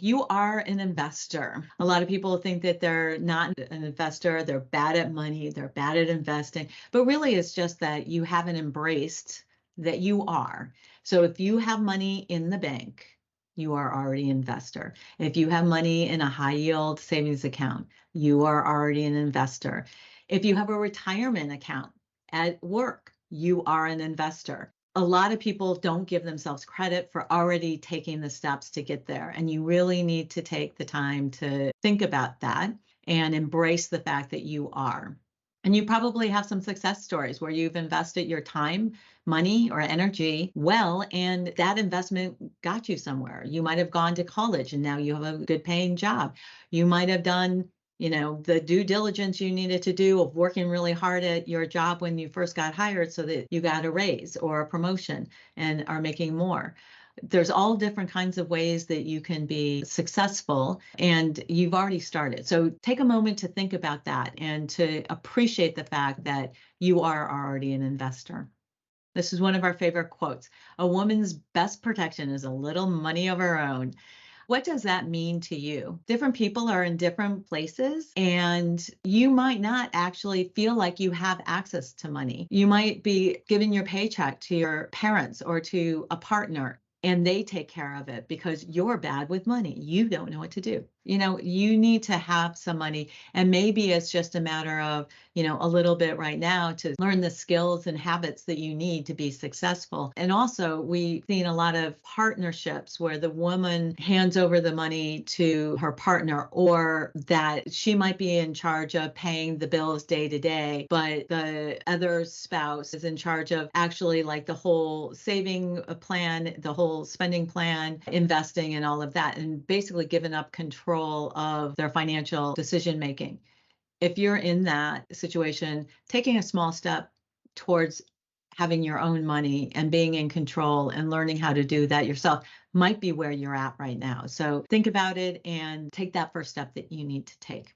You are an investor. A lot of people think that they're not an investor, they're bad at money, they're bad at investing, but really it's just that you haven't embraced that you are. So if you have money in the bank, you are already an investor. If you have money in a high yield savings account, you are already an investor. If you have a retirement account at work, you are an investor. A lot of people don't give themselves credit for already taking the steps to get there. And you really need to take the time to think about that and embrace the fact that you are. And you probably have some success stories where you've invested your time, money, or energy well, and that investment got you somewhere. You might have gone to college and now you have a good paying job. You might have done the due diligence you needed to do of working really hard at your job when you first got hired so that you got a raise or a promotion and are making more. There's all different kinds of ways that you can be successful, and you've already started. So take a moment to think about that and to appreciate the fact that you are already an investor. This is one of our favorite quotes. A woman's best protection is a little money of her own. What does that mean to you? Different people are in different places, and you might not actually feel like you have access to money. You might be giving your paycheck to your parents or to a partner, and they take care of it because you're bad with money. You don't know what to do. You need to have some money, and maybe it's just a matter of, a little bit right now to learn the skills and habits that you need to be successful. And also, we've seen a lot of partnerships where the woman hands over the money to her partner, or that she might be in charge of paying the bills day to day, but the other spouse is in charge of actually like the whole saving plan, the whole spending plan, investing, and all of that, and basically giving up control of their financial decision making. If you're in that situation, taking a small step towards having your own money and being in control and learning how to do that yourself might be where you're at right now. So think about it and take that first step that you need to take.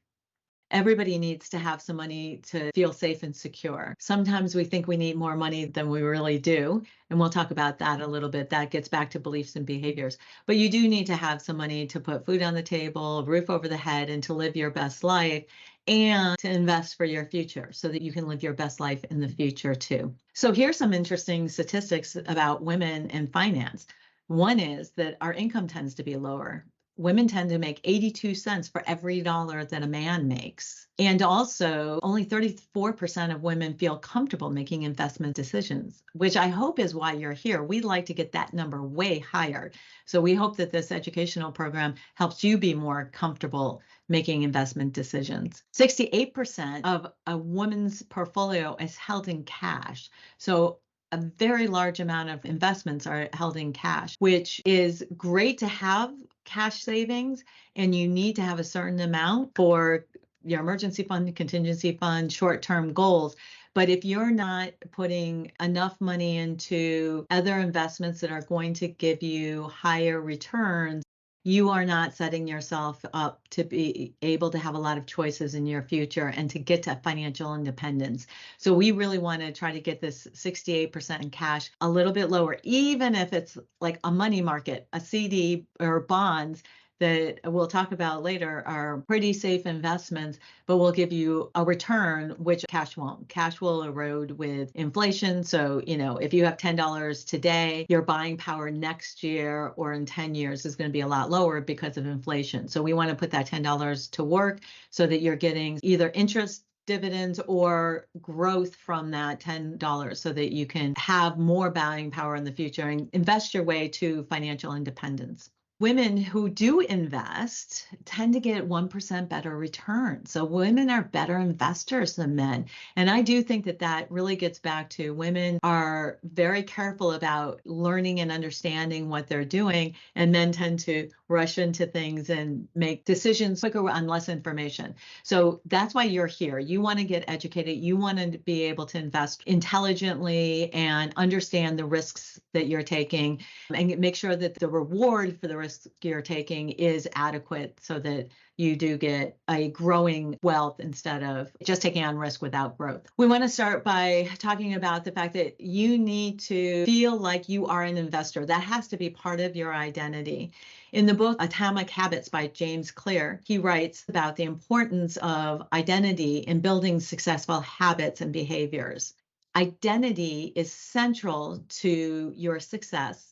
Everybody needs to have some money to feel safe and secure. Sometimes we think we need more money than we really do, and we'll talk about that a little bit. That gets back to beliefs and behaviors. But you do need to have some money to put food on the table, a roof over the head, and to live your best life, and to invest for your future so that you can live your best life in the future too. So here's some interesting statistics about women and finance. One is that our income tends to be lower. Women tend to make 82 cents for every dollar that a man makes. And also, only 34% of women feel comfortable making investment decisions, which I hope is why you're here. We'd like to get that number way higher. So we hope that this educational program helps you be more comfortable making investment decisions. 68% of a woman's portfolio is held in cash. So a very large amount of investments are held in cash, which is great to have cash savings, and you need to have a certain amount for your emergency fund, contingency fund, short-term goals. But if you're not putting enough money into other investments that are going to give you higher returns, you are not setting yourself up to be able to have a lot of choices in your future and to get to financial independence. So we really want to try to get this 68% in cash a little bit lower, even if it's like a money market, a CD or bonds that we'll talk about later are pretty safe investments, but will give you a return, which cash won't. Cash will erode with inflation. So, if you have $10 today, your buying power next year or in 10 years is going to be a lot lower because of inflation. So we want to put that $10 to work so that you're getting either interest, dividends, or growth from that $10 so that you can have more buying power in the future and invest your way to financial independence. Women who do invest tend to get 1% better return. So women are better investors than men. And I do think that that really gets back to women are very careful about learning and understanding what they're doing, and men tend to rush into things and make decisions quicker on less information. So that's why you're here. You want to get educated. You want to be able to invest intelligently and understand the risks that you're taking and make sure that the reward for the risk risk you're taking is adequate so that you do get a growing wealth instead of just taking on risk without growth. We want to start by talking about the fact that you need to feel like you are an investor. That has to be part of your identity. In the book Atomic Habits by James Clear, he writes about the importance of identity in building successful habits and behaviors. Identity is central to your success.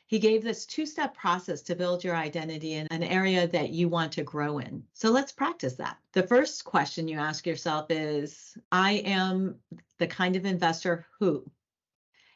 He gave this two-step process to build your identity in an area that you want to grow in. So let's practice that. The first question you ask yourself is, I am the kind of investor who?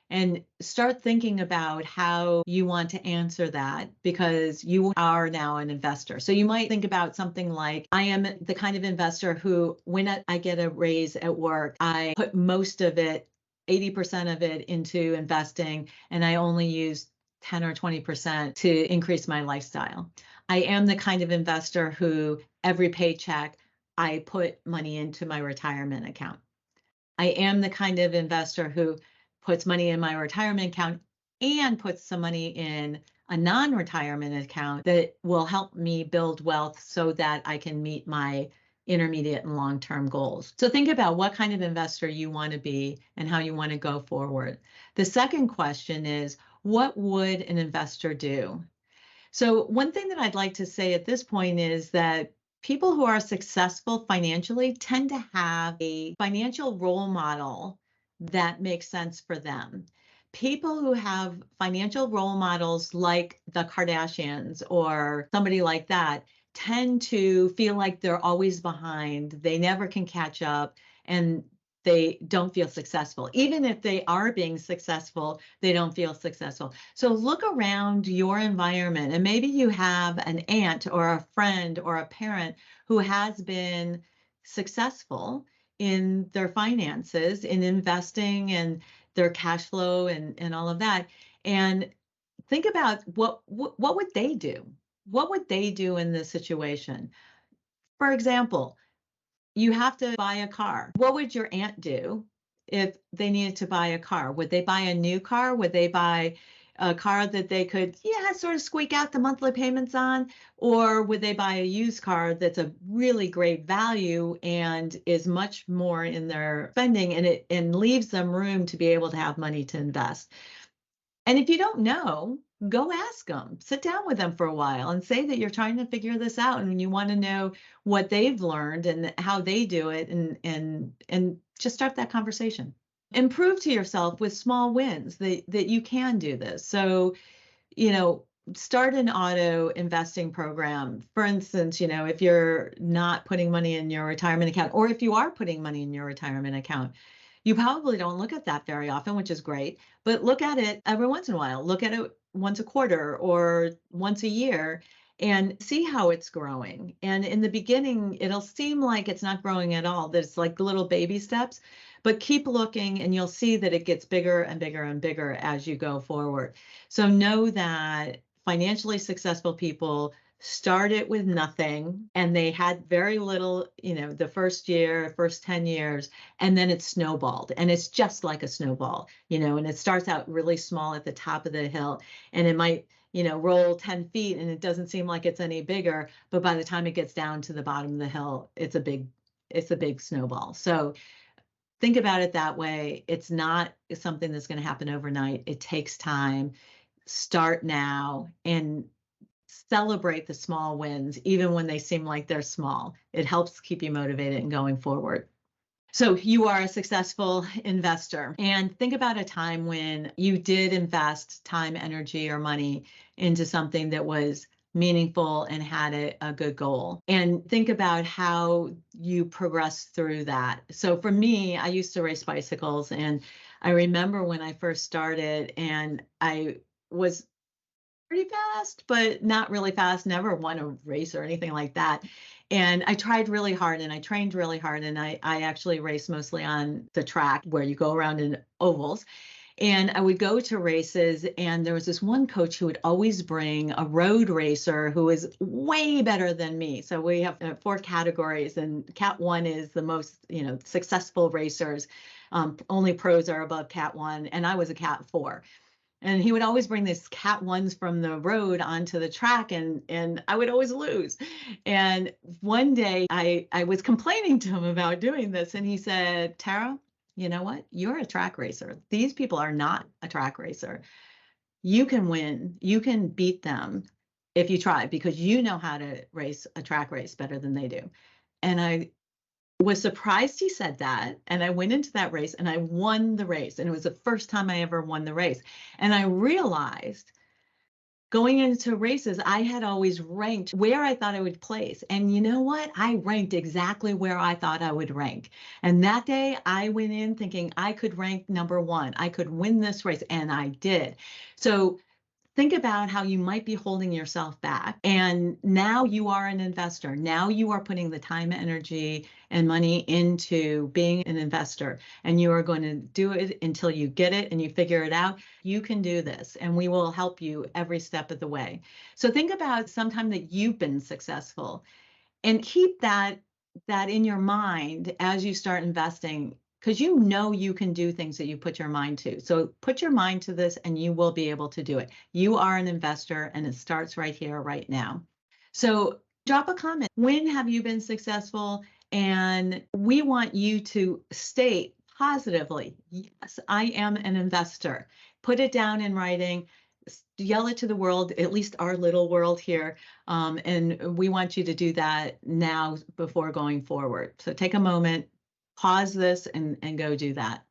And start thinking about how you want to answer that because you are now an investor. So you might think about something like, I am the kind of investor who, when I get a raise at work, I put most of it, 80% of it into investing, and I only use 10 or 20% to increase my lifestyle. I am the kind of investor who every paycheck, I put money into my retirement account. I am the kind of investor who puts money in my retirement account and puts some money in a non-retirement account that will help me build wealth so that I can meet my intermediate and long-term goals. So think about what kind of investor you want to be and how you want to go forward. The second question is, what would an investor do? So one thing that I'd like to say at this point is that people who are successful financially tend to have a financial role model that makes sense for them. People who have financial role models like the Kardashians or somebody like that tend to feel like they're always behind. They never can catch up and they don't feel successful. Even if they are being successful, they don't feel successful. So look around your environment and maybe you have an aunt or a friend or a parent who has been successful in their finances, in investing and their cash flow and all of that. And think about what would they do? What would they do in this situation? For example, you have to buy a car. What would your aunt do if they needed to buy a car? Would they buy a new car? Would they buy a car that they could, sort of squeak out the monthly payments on? Or would they buy a used car that's a really great value and is much more in their spending and leaves them room to be able to have money to invest? And if you don't know, go ask them, sit down with them for a while and say that you're trying to figure this out and you want to know what they've learned and how they do it and just start that conversation. And prove to yourself with small wins that you can do this. So, start an auto investing program. For instance, if you're not putting money in your retirement account, or if you are putting money in your retirement account, you probably don't look at that very often, which is great, but look at it every once in a while. Look at it once a quarter or once a year and see how it's growing. And in the beginning, it'll seem like it's not growing at all. There's like little baby steps, but keep looking and you'll see that it gets bigger and bigger and bigger as you go forward. So know that financially successful people started with nothing and they had very little, the first year, first 10 years, and then it snowballed. And it's just like a snowball, and it starts out really small at the top of the hill and it might, roll 10 feet and it doesn't seem like it's any bigger, but by the time it gets down to the bottom of the hill, it's a big snowball. So think about it that way. It's not something that's going to happen overnight. It takes time. Start now and celebrate the small wins, even when they seem like they're small. It helps keep you motivated and going forward. So you are a successful investor, and think about a time when you did invest time, energy, or money into something that was meaningful and had a good goal. And think about how you progressed through that. So for me, I used to race bicycles, and I remember when I first started and I was pretty fast, but not really fast, never won a race or anything like that. And I tried really hard and I trained really hard. And I actually raced mostly on the track where you go around in ovals. And I would go to races, and there was this one coach who would always bring a road racer who is way better than me. So we have 4 categories, and Cat 1 is the most, successful racers. Only pros are above Cat 1, and I was a Cat 4. And he would always bring these cat ones from the road onto the track, and I would always lose. And one day I was complaining to him about doing this, and he said, "Tara, you know what? You're a track racer. These people are not a track racer. You can win. You can beat them if you try, because you know how to race a track race better than they do." And I was surprised he said that. And I went into that race and I won the race. And it was the first time I ever won the race. And I realized going into races, I had always ranked where I thought I would place. And you know what? I ranked exactly where I thought I would rank. And that day I went in thinking I could rank number one. I could win this race. And I did. So think about how you might be holding yourself back. And now you are an investor. Now you are putting the time, energy, and money into being an investor. And you are going to do it until you get it and you figure it out. You can do this, and we will help you every step of the way. So think about sometime that you've been successful, and keep that in your mind as you start investing, because you know you can do things that you put your mind to. So put your mind to this and you will be able to do it. You are an investor, and it starts right here, right now. So drop a comment. When have you been successful? And we want you to state positively, yes, I am an investor. Put it down in writing, yell it to the world, at least our little world here. And we want you to do that now before going forward. So take a moment, pause this, and go do that.